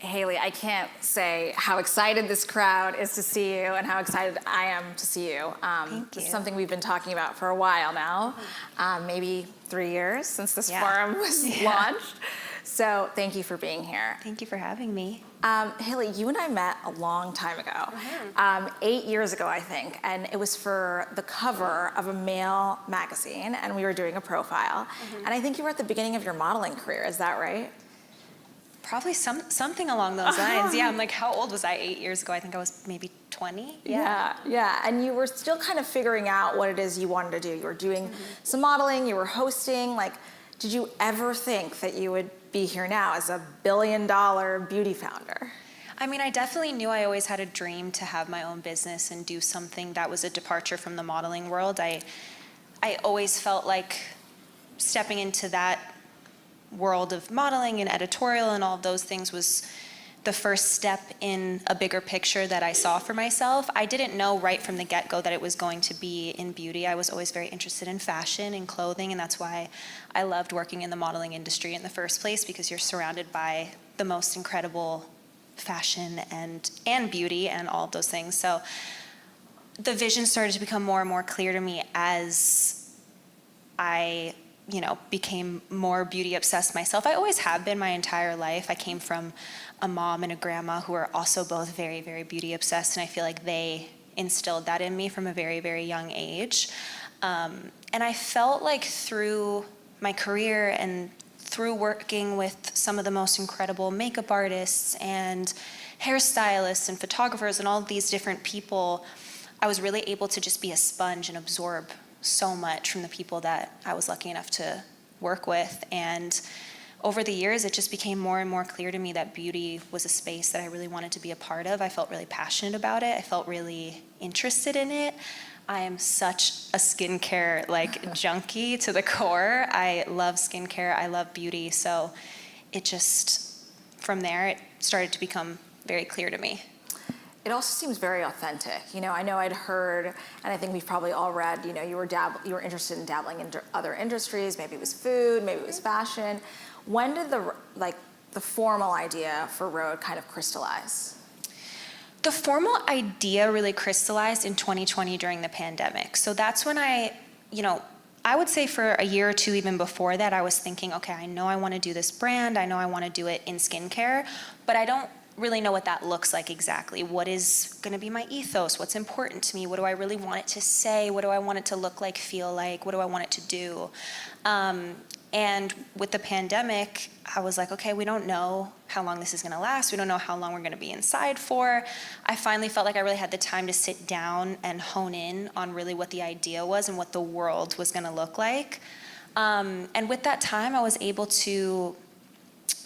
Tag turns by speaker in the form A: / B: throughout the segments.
A: Hailey, I can't say how excited this crowd is to see you and how excited I am to see you.
B: Thank you.
A: It's something we've been talking about for a while now, maybe 3 years since this forum was launched. So thank you for being here.
B: Thank you for having me.
A: Hailey, you and I met a long time ago, 8 years ago, I think, and it was for the cover of a male magazine, and we were doing a profile. And I think you were at the beginning of your modeling career, is that right?
B: Probably something along those lines. Yeah, I'm like, how old was I 8 years ago? I think I was maybe 20.
A: Yeah. And you were still kind of figuring out what it is you wanted to do. You were doing some modeling, you were hosting. Like, did you ever think that you would be here now as a billion-dollar beauty founder?
B: I mean, I definitely knew I always had a dream to have my own business and do something that was a departure from the modeling world. I always felt like stepping into that world of modeling and editorial and all of those things was the first step in a bigger picture that I saw for myself. I didn't know right from the get-go that it was going to be in beauty. I was always very interested in fashion and clothing, and that's why I loved working in the modeling industry in the first place, because you're surrounded by the most incredible fashion and beauty and all of those things. So the vision started to become more and more clear to me as I became more beauty obsessed myself. I always have been my entire life. I came from a mom and a grandma who are also both very, very beauty obsessed, and I feel like they instilled that in me from a very, very young age. And I felt like through my career and through working with some of the most incredible makeup artists and hairstylists and photographers and all of these different people, I was really able to just be a sponge and absorb so much from the people that I was lucky enough to work with. And over the years, it just became more and more clear to me that beauty was a space that I really wanted to be a part of. I felt really passionate about it. I felt really interested in it. I am such a skincare junkie to the core. I love skincare. I love beauty. So it just, from there, it started to become very clear to me.
A: It also seems very authentic. I know I'd heard, and I think we've probably all read, you were interested in dabbling in other industries. Maybe it was food, maybe it was fashion. When did the formal idea for Rhode kind of crystallize?
B: The formal idea really crystallized in 2020 during the pandemic. So that's when I would say for a year or two even before that, I was thinking, okay, I know I want to do this brand. I know I want to do it in skincare, but I don't really know what that looks like exactly. What is going to be my ethos? What's important to me? What do I really want it to say? What do I want it to look like, feel like? What do I want it to do? And with the pandemic, I was like, okay, we don't know how long this is going to last. We don't know how long we're going to be inside for. I finally felt like I really had the time to sit down and hone in on really what the idea was and what the world was going to look like. And with that time, I was able to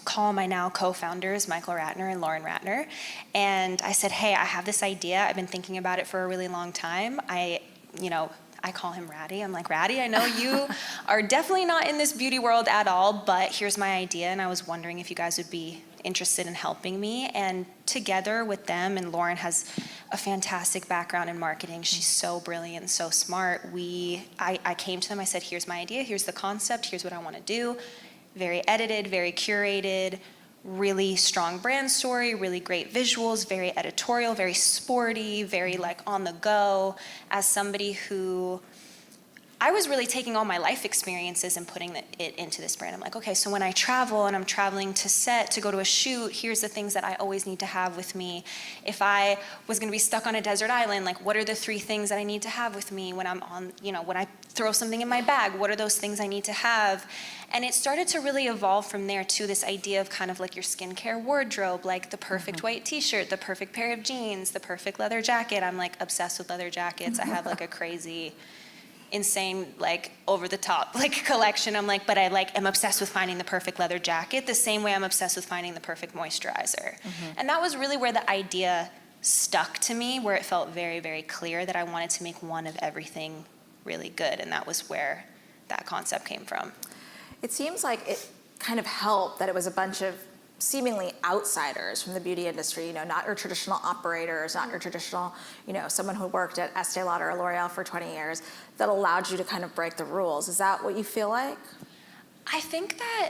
B: call my now co-founders, Michael Ratner and Lauren Ratner. And I said, hey, I have this idea. I've been thinking about it for a really long time. I call him Ratty. I'm like, Ratty, I know you are definitely not in this beauty world at all, but here's my idea. And I was wondering if you guys would be interested in helping me. And together with them, and Lauren has a fantastic background in marketing. She's so brilliant, so smart. I came to them, I said, here's my idea, here's the concept, here's what I want to do. Very edited, very curated, really strong brand story, really great visuals, very editorial, very sporty, very on the go. As somebody who, I was really taking all my life experiences and putting it into this brand. I'm like, okay, so when I travel and I'm traveling to set to go to a shoot, here's the things that I always need to have with me. If I was going to be stuck on a desert island, what are the 3 things that I need to have with me when I'm on, when I throw something in my bag, what are those things I need to have? And it started to really evolve from there to this idea of kind of your skincare wardrobe, the perfect white t-shirt, the perfect pair of jeans, the perfect leather jacket. I'm obsessed with leather jackets. I have a crazy, insane, over the top collection. I'm but I am obsessed with finding the perfect leather jacket the same way I'm obsessed with finding the perfect moisturizer. And that was really where the idea stuck to me, where it felt very, very clear that I wanted to make one of everything really good. And that was where that concept came from.
A: It seems like it kind of helped that it was a bunch of seemingly outsiders from the beauty industry, not your traditional operators, not your traditional, someone who worked at Estee Lauder or L'Oreal for 20 years, that allowed you to kind of break the rules. Is that what you feel like?
B: I think that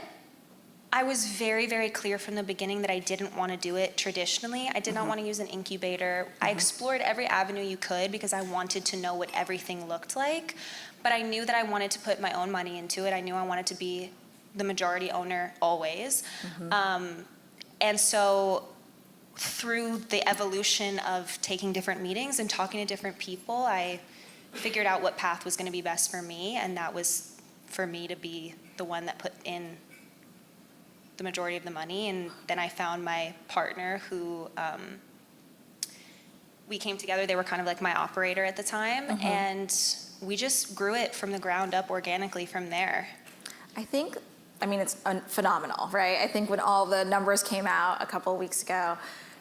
B: I was very, very clear from the beginning that I didn't want to do it traditionally. I did not want to use an incubator. I explored every avenue you could because I wanted to know what everything looked like. But I knew that I wanted to put my own money into it. I knew I wanted to be the majority owner always. And so through the evolution of taking different meetings and talking to different people, I figured out what path was going to be best for me. And that was for me to be the one that put in the majority of the money. And then I found my partner who, we came together. They were kind of like my operator at the time. And we just grew it from the ground up organically from there.
A: I mean, it's phenomenal, right? I think when all the numbers came out a couple of weeks ago,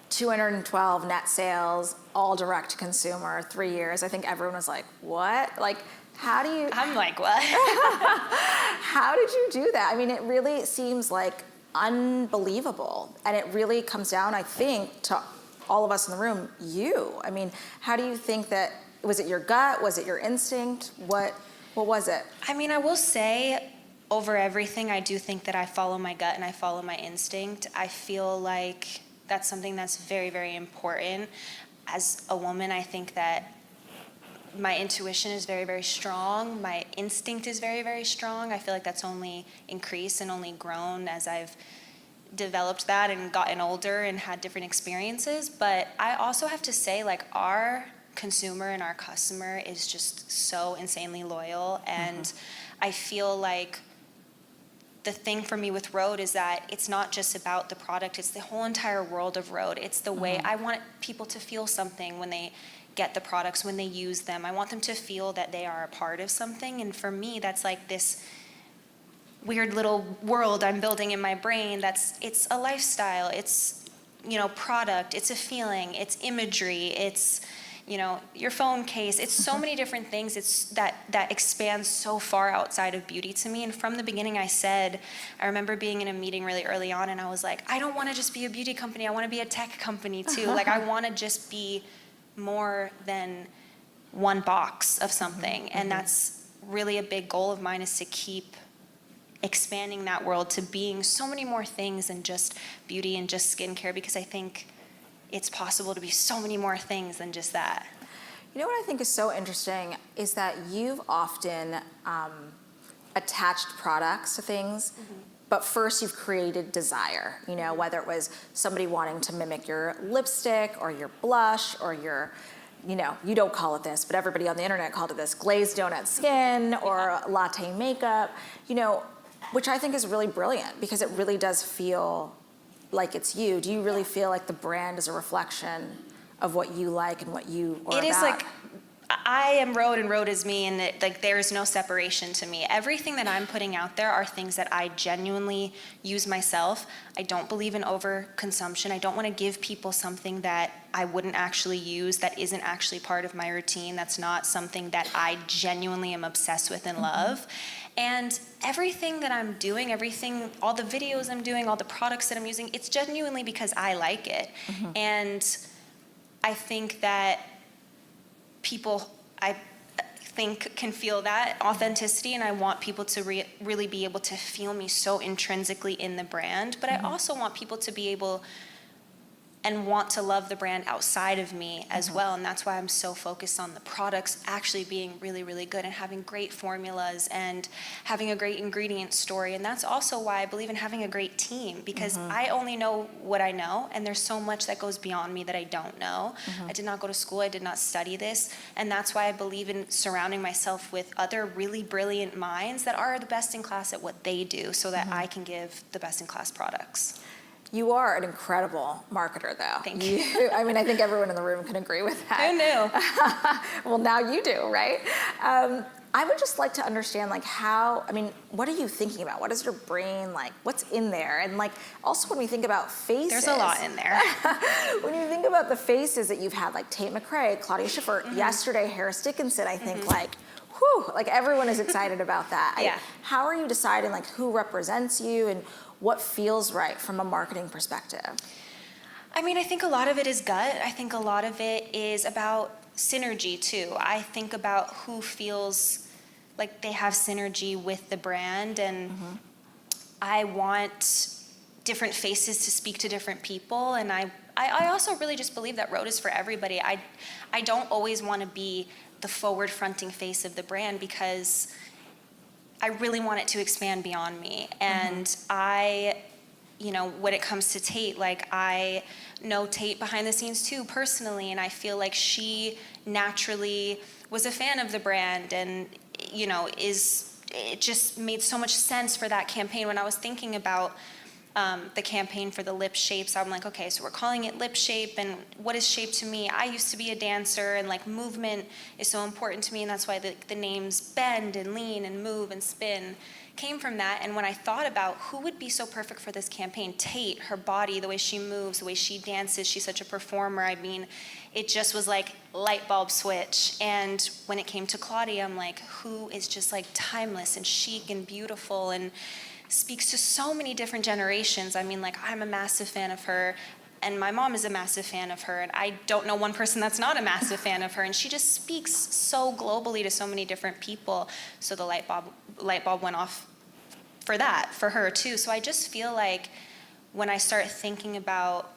A: 212 net sales, all direct to consumer, 3 years. I think everyone was like, what? Like, how do you...
B: I'm like, what?
A: How did you do that? I mean, it really seems like unbelievable. And it really comes down, I think, to all of us in the room, you. I mean, how do you think that, was it your gut? Was it your instinct? What was it?
B: I mean, I will say, over everything, I do think that I follow my gut and I follow my instinct. I feel like that's something that's very, very important. As a woman, I think that my intuition is very, very strong. My instinct is very, very strong. I feel like that's only increased and only grown as I've developed that and gotten older and had different experiences. But I also have to say, like, our consumer and our customer is just so insanely loyal. And I feel like the thing for me with Rhode is that it's not just about the product, it's the whole entire world of Rhode. It's the way I want people to feel something when they get the products, when they use them. I want them to feel that they are a part of something. And for me, that's like this weird little world I'm building in my brain. It's a lifestyle, it's, product, it's a feeling, it's imagery, it's, your phone case. It's so many different things. It's that expands so far outside of beauty to me. And from the beginning, I remember being in a meeting really early on, and I was like, I don't want to just be a beauty company. I want to be a tech company too. Like, I want to just be more than one box of something. And that's really a big goal of mine, is to keep expanding that world to being so many more things than just beauty and just skincare, because I think it's possible to be so many more things than just that.
A: You know what I think is so interesting is that you've often attached products to things, but first you've created desire, whether it was somebody wanting to mimic your lipstick or your blush or your, you don't call it this, but everybody on the internet called it this, glazed donut skin or latte makeup, which I think is really brilliant because it really does feel like it's you. Do you really feel like the brand is a reflection of what you like and what you are about?
B: It is like, I am Rhode and Rhode is me, and there is no separation to me. Everything that I'm putting out there are things that I genuinely use myself. I don't believe in overconsumption. I don't want to give people something that I wouldn't actually use, that isn't actually part of my routine, that's not something that I genuinely am obsessed with and love. And everything that I'm doing, all the videos I'm doing, all the products that I'm using, it's genuinely because I like it. And I think that people, I think, can feel that authenticity, and I want people to really be able to feel me so intrinsically in the brand. But I also want people to be able and want to love the brand outside of me as well. And that's why I'm so focused on the products actually being really, really good and having great formulas and having a great ingredient story. And that's also why I believe in having a great team, because I only know what I know, and there's so much that goes beyond me that I don't know. I did not go to school, I did not study this. And that's why I believe in surrounding myself with other really brilliant minds that are the best in class at what they do, so that I can give the best in class products.
A: You are an incredible marketer, though.
B: Thank you.
A: I mean, I think everyone in the room can agree with that.
B: Who knew?
A: Well, now you do, right? I would just like to understand, what are you thinking about? What is your brain like? What's in there? And also when we think about faces.
B: There's a lot in there.
A: When you think about the faces that you've had, like Tate McRae, Claudia Schiffer, yesterday, Harris Dickinson, I think everyone is excited about that.
B: Yeah.
A: How are you deciding who represents you and what feels right from a marketing perspective?
B: I mean, I think a lot of it is gut. I think a lot of it is about synergy too. I think about who feels like they have synergy with the brand, and I want different faces to speak to different people. And I also really just believe that Rhode is for everybody. I don't always want to be the forward fronting face of the brand, because I really want it to expand beyond me. And when it comes to Tate, like, I know Tate behind the scenes too, personally, and I feel like she naturally was a fan of the brand, and, it just made so much sense for that campaign. When I was thinking about the campaign for the lip shapes, I'm like, okay, so we're calling it lip shape, and what is shape to me? I used to be a dancer, and like movement is so important to me, and that's why the names bend and lean and move and spin came from that. And when I thought about who would be so perfect for this campaign, Tate, her body, the way she moves, the way she dances, she's such a performer. I mean, it just was like light bulb switch. And when it came to Claudia, I'm like, who is just like timeless and chic and beautiful and speaks to so many different generations. I mean, like, I'm a massive fan of her, and my mom is a massive fan of her, and I don't know one person that's not a massive fan of her, and she just speaks so globally to so many different people. So the light bulb went off for her too. So I just feel like when I start thinking about,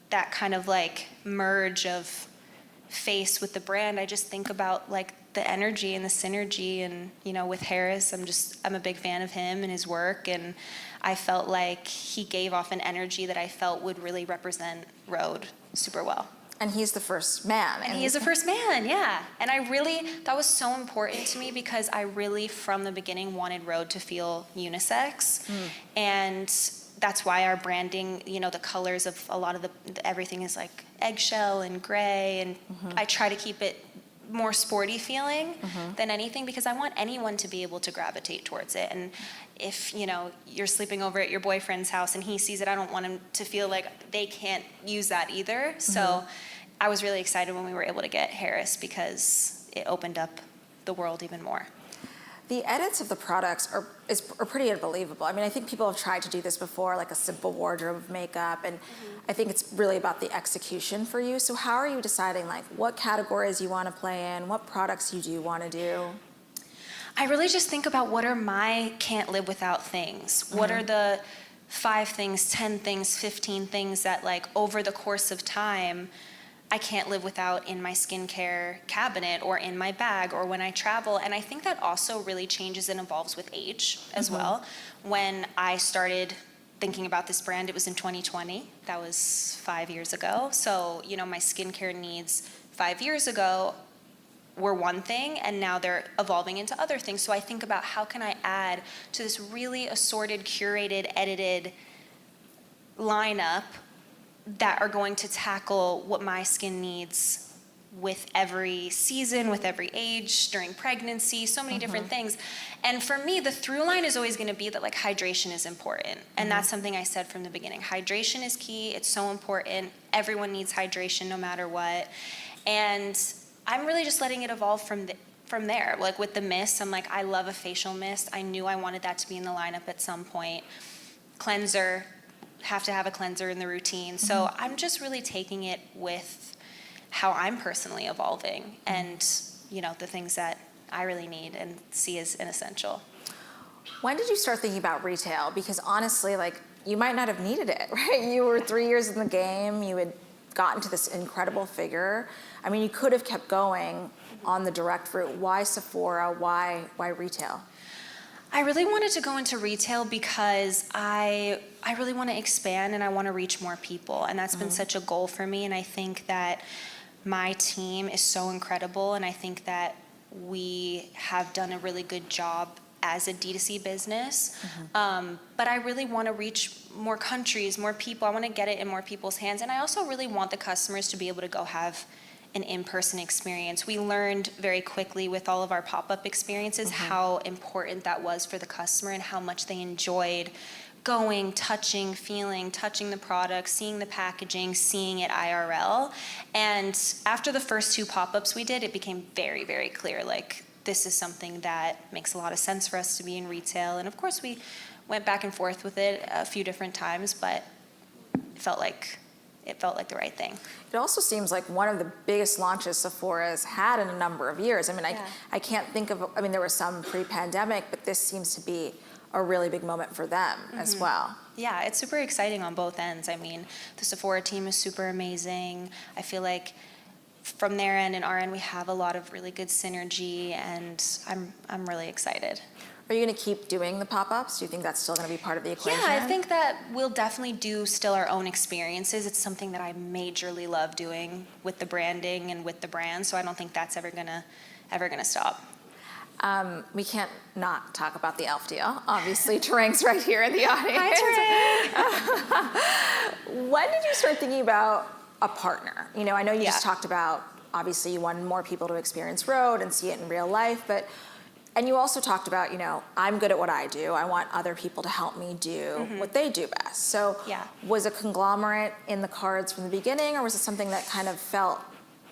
B: that kind of like merge of face with the brand, I just think about like the energy and the synergy. And with Harris, I'm a big fan of him and his work, and I felt like he gave off an energy that I felt would really represent Rhode super well.
A: And he's the first man.
B: And he is the first man, yeah. And that was so important to me, because I really, from the beginning, wanted Rhode to feel unisex. And that's why our branding, the colors of a lot of everything is like eggshell and gray, and I try to keep it more sporty feeling than anything, because I want anyone to be able to gravitate towards it. And if you're sleeping over at your boyfriend's house and he sees it, I don't want him to feel like they can't use that either. So I was really excited when we were able to get Harris, because it opened up the world even more.
A: The edits of the products are pretty unbelievable. I mean, I think people have tried to do this before, like a simple wardrobe of makeup, and I think it's really about the execution for you. So how are you deciding, like, what categories you want to play in, what products you do want to do?
B: I really just think about what are my can't live without things. What are the 5 things, 10 things, 15 things that, like, over the course of time, I can't live without in my skincare cabinet or in my bag or when I travel. And I think that also really changes and evolves with age as well. When I started thinking about this brand, it was in 2020. That was 5 years ago. So, my skincare needs 5 years ago were one thing, and now they're evolving into other things. So I think about, how can I add to this really assorted, curated, edited lineup that are going to tackle what my skin needs with every season, with every age, during pregnancy, so many different things. And for me, the through line is always going to be that, like, hydration is important. And that's something I said from the beginning. Hydration is key. It's so important. Everyone needs hydration no matter what. And I'm really just letting it evolve from there. Like with the mist, I'm like, I love a facial mist. I knew I wanted that to be in the lineup at some point. Cleanser, have to have a cleanser in the routine. So I'm just really taking it with how I'm personally evolving and, the things that I really need and see as an essential.
A: When did you start thinking about retail? Because honestly, like, you might not have needed it, right? You were 3 years in the game. You had gotten to this incredible figure. I mean, you could have kept going on the direct route. Why Sephora? Why retail?
B: I really wanted to go into retail because I really want to expand and I want to reach more people. And that's been such a goal for me. And I think that my team is so incredible. And I think that we have done a really good job as a D2C business. But I really want to reach more countries, more people. I want to get it in more people's hands. And I also really want the customers to be able to go have an in-person experience. We learned very quickly with all of our pop-up experiences how important that was for the customer and how much they enjoyed going, touching, feeling, touching the product, seeing the packaging, seeing it IRL. And after the first 2 pop-ups we did, it became very, very clear, like, this is something that makes a lot of sense for us to be in retail. And of course we went back and forth with it a few different times, but it felt like the right thing.
A: It also seems like one of the biggest launches Sephora's had in a number of years. I mean, I can't think of, there was some pre-pandemic, but this seems to be a really big moment for them as well.
B: Yeah, it's super exciting on both ends. I mean, the Sephora team is super amazing. I feel like from their end and our end, we have a lot of really good synergy, and I'm really excited.
A: Are you going to keep doing the pop-ups? Do you think that's still going to be part of the equation?
B: Yeah, I think that we'll definitely do still our own experiences. It's something that I majorly love doing with the branding and with the brand, so I don't think that's ever gonna stop.
A: We can't not talk about the e.l.f. deal. Obviously, Tarang's right here in the audience.
B: Hi,
A: Tarang. When did you start thinking about a partner? You know, I know you just talked about, obviously, you wanted more people to experience Rhode and see it in real life, and you also talked about, you know, I'm good at what I do. I want other people to help me do what they do best. So was a conglomerate in the cards from the beginning, or was it something that kind of felt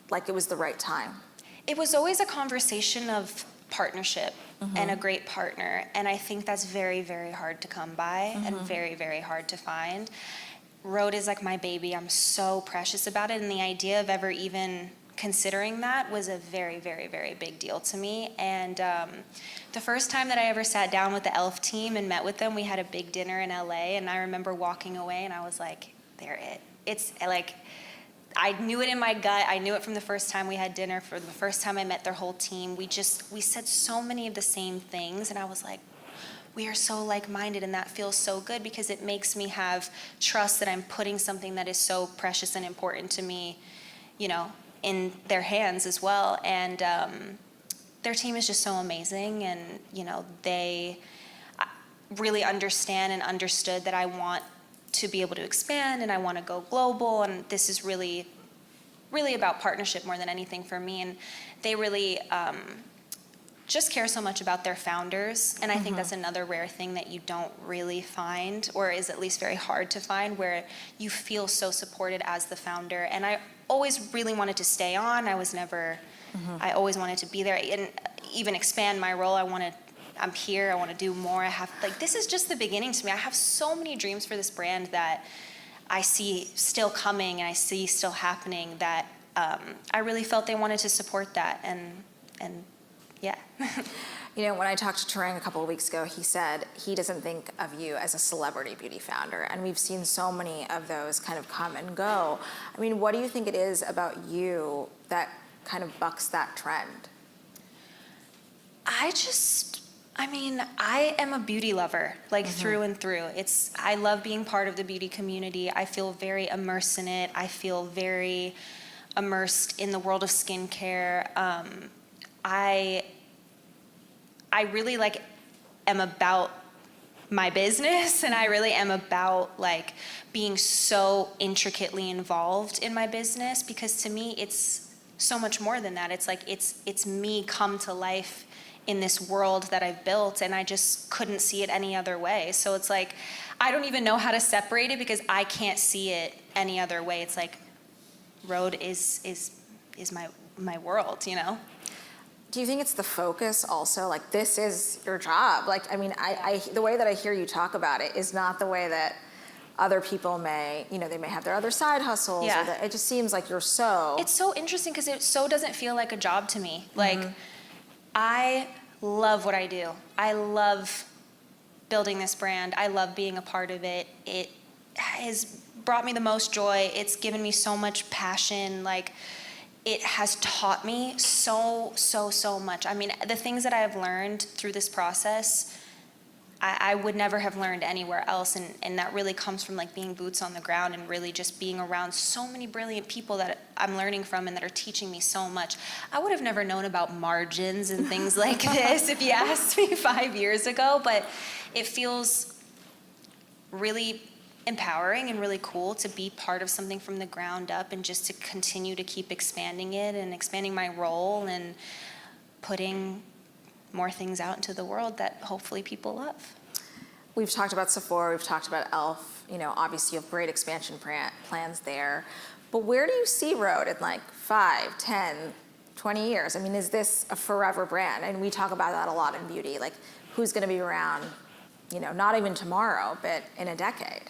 A: like it was the right time?
B: It was always a conversation of partnership and a great partner. And I think that's very, very hard to come by and very, very hard to find. Rhode is like my baby. I'm so precious about it. And the idea of ever even considering that was a very, very, very big deal to me. And the first time that I ever sat down with the e.l.f. team and met with them, we had a big dinner in LA. And I remember walking away and I was like, they're it. It's like, I knew it in my gut. I knew it from the first time we had dinner, for the first time I met their whole team. We said so many of the same things, and I was like, we are so like-minded, and that feels so good because it makes me have trust that I'm putting something that is so precious and important to me, you know, in their hands as well. And their team is just so amazing, and, you know, they really understand and understood that I want to be able to expand and I want to go global, and this is really, really about partnership more than anything for me. And they really just care so much about their founders, and I think that's another rare thing that you don't really find, or is at least very hard to find, where you feel so supported as the founder. And I always really wanted to stay on. I was never, I always wanted to be there and even expand my role. I'm here, I want to do more. This is just the beginning to me. I have so many dreams for this brand that I see still coming and I see still happening, that I really felt they wanted to support that, and yeah.
A: You know, when I talked to Tarang a couple of weeks ago, he said he doesn't think of you as a celebrity beauty founder, and we've seen so many of those kind of come and go. I mean, what do you think it is about you that kind of bucks that trend?
B: I am a beauty lover, through and through. I love being part of the beauty community. I feel very immersed in it. I feel very immersed in the world of skincare. I really am about my business, and I really am about being so intricately involved in my business, because to me it's so much more than that. It's me come to life in this world that I've built, and I just couldn't see it any other way. So it's I don't even know how to separate it, because I can't see it any other way. It's Rhode is my world, you know?
A: Do you think it's the focus also? This is your job. The way that I hear you talk about it is not the way that other people may, they may have their other side hustles.
B: Yeah.
A: It just seems like you're so...
B: It's so interesting, because it so doesn't feel like a job to me. I love what I do. I love building this brand. I love being a part of it. It has brought me the most joy. It's given me so much passion. It has taught me so much. I mean, the things that I have learned through this process, I would never have learned anywhere else. And that really comes from being boots on the ground and really just being around so many brilliant people that I'm learning from and that are teaching me so much. I would have never known about margins and things like this if you asked me 5 years ago, but it feels really empowering and really cool to be part of something from the ground up, and just to continue to keep expanding it and expanding my role and putting more things out into the world that hopefully people love.
A: We've talked about Sephora, we've talked about e.l.f. Obviously you have great expansion plans there. But where do you see Rhode in 5, 10, 20 years? I mean, is this a forever brand? And we talk about that a lot in beauty. Who's going to be around, not even tomorrow, but in a decade?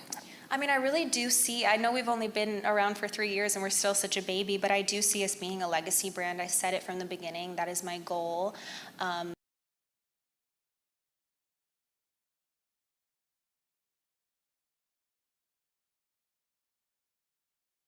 B: I mean, I really do see, I know we've only been around for 3 years and we're still such a baby, but I do see us being a legacy brand. I said it from the beginning. That is my goal.